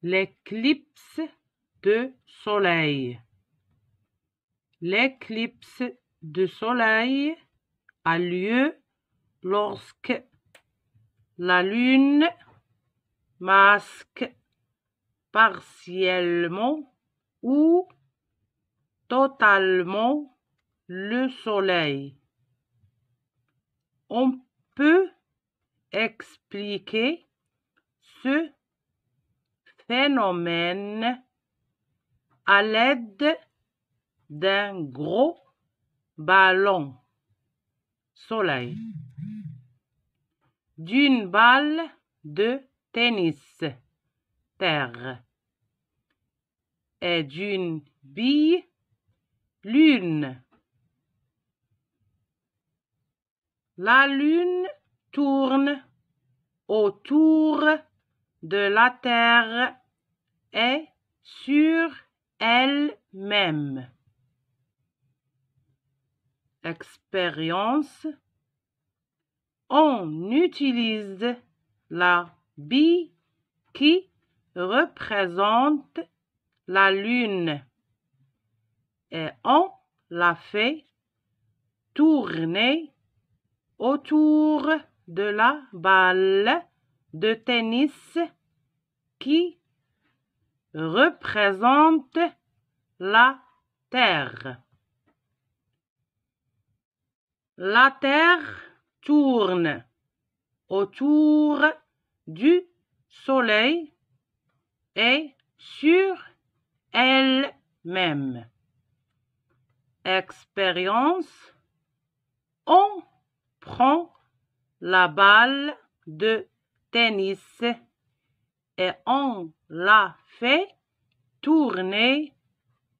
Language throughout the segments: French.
L'éclipse de soleil. L'éclipse de soleil a lieu lorsque la lune masque partiellement ou totalement le soleil. On peut expliquer ce phénomène à l'aide d'un gros ballon soleil, d'une balle de tennis terre et d'une bille lune. La lune tourne autour de la Terre et sur elle-même. Expérience. On utilise la bille qui représente la lune et on la fait tourner autour de la balle de tennis qui représente la Terre. La Terre tourne autour du Soleil et sur elle-même. Expérience. On prend la balle de tennis et on la fait tourner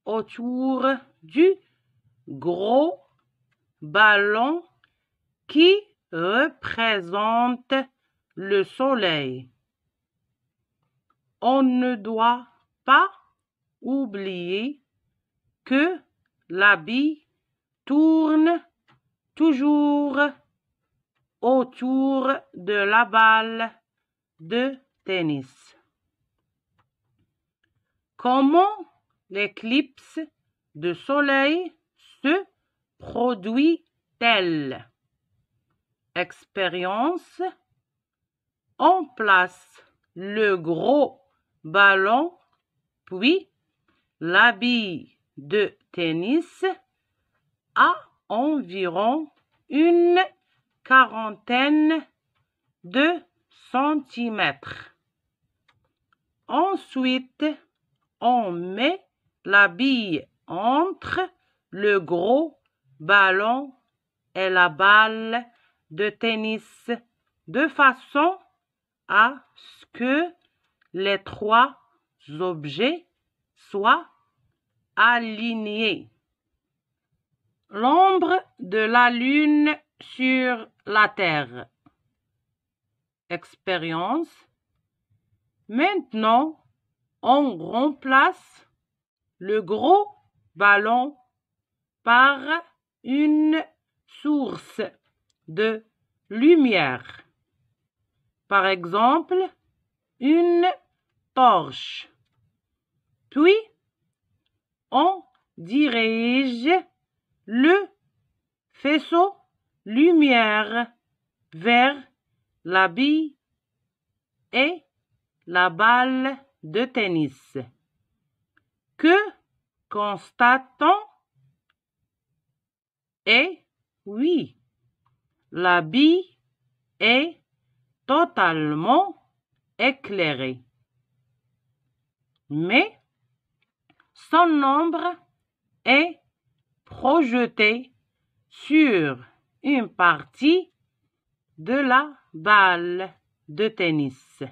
autour du gros ballon qui représente le soleil. On ne doit pas oublier que la bille tourne toujours autour de la balle de tennis. Comment l'éclipse de soleil se produit-elle? Expérience. On place le gros ballon, puis la bille de tennis à environ une quarantaine de centimètres. Ensuite, on met la bille entre le gros ballon et la balle de tennis de façon à ce que les trois objets soient alignés. L'ombre de la lune sur la Terre. Expérience. Maintenant, on remplace le gros ballon par une source de lumière. Par exemple, une torche. Puis, on dirige le faisceau lumière vers la bille et la balle de tennis. Que constate-t-on? Et oui, la bille est totalement éclairée. Mais son ombre est projetée sur une partie de la balle de tennis.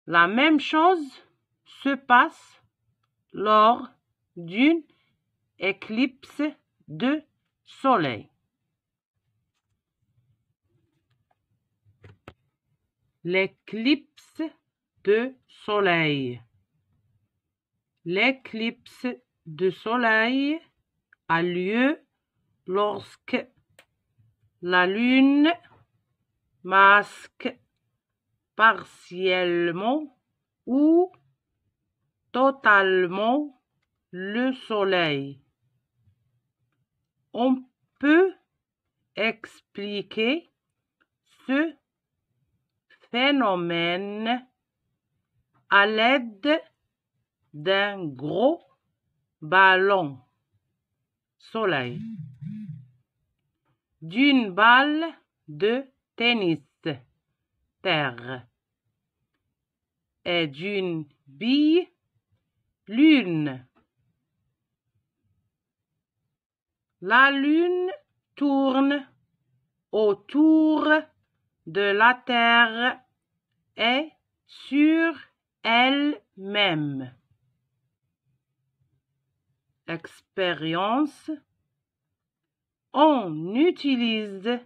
La même chose se passe lors d'une éclipse de soleil. L'éclipse de soleil. L'éclipse de soleil a lieu lorsque la lune masque partiellement ou totalement le soleil. On peut expliquer ce phénomène à l'aide d'un gros ballon soleil, d'une balle de tennis terre et d'une bille lune. La lune tourne autour de la Terre et sur elle-même. Expérience. On utilise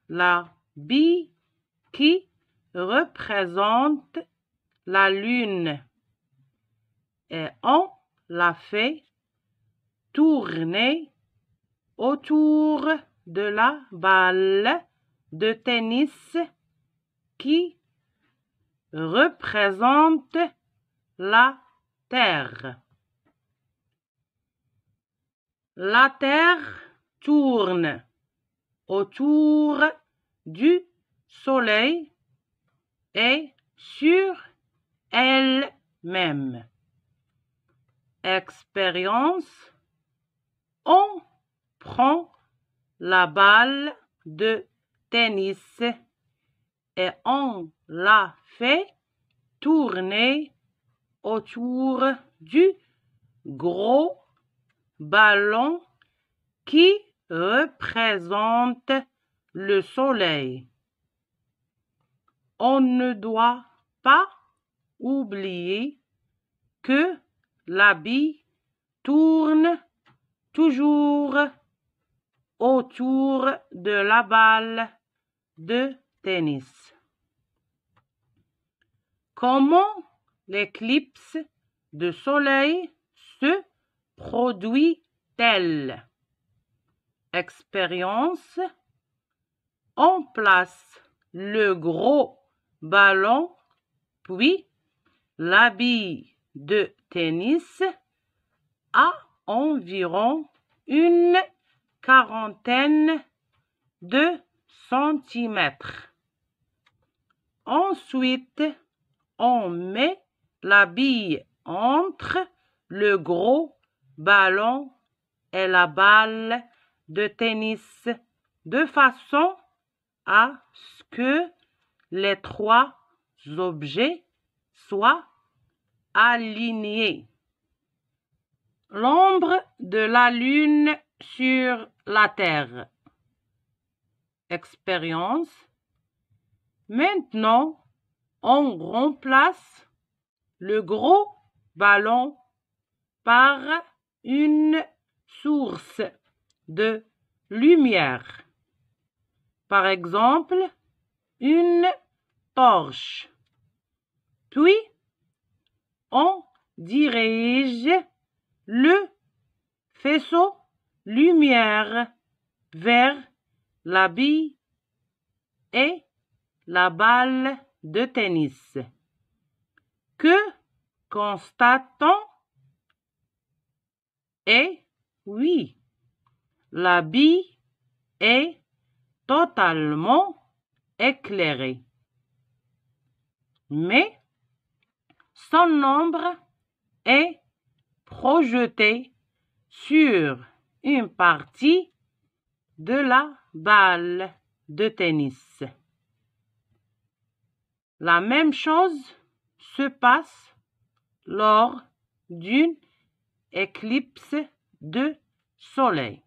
la bille qui représente la lune et on la fait tourner autour de la balle de tennis qui représente la Terre. La Terre tourne autour du Soleil et sur elle-même. Expérience. On prend la balle de tennis et on la fait tourner autour du gros ballon qui représente le soleil. On ne doit pas oublier que la bille tourne toujours autour de la balle de tennis. Comment l'éclipse de soleil se produit-elle? Expérience. On place le gros ballon, puis la bille de tennis à environ une quarantaine de centimètres. Ensuite, on met la bille entre le gros ballon et la balle de tennis de façon à ce que les trois objets soient alignés. L'ombre de la lune sur la Terre. Expérience. Maintenant, on remplace le gros ballon par une source de lumière. Par exemple, une torche. Puis, on dirige le faisceau lumière vers la bille et la balle de tennis. Que constate-t-on? Et oui, la bille est totalement éclairée. Mais son ombre est projetée sur une partie de la balle de tennis. La même chose se passe lors d'une éclipse de soleil.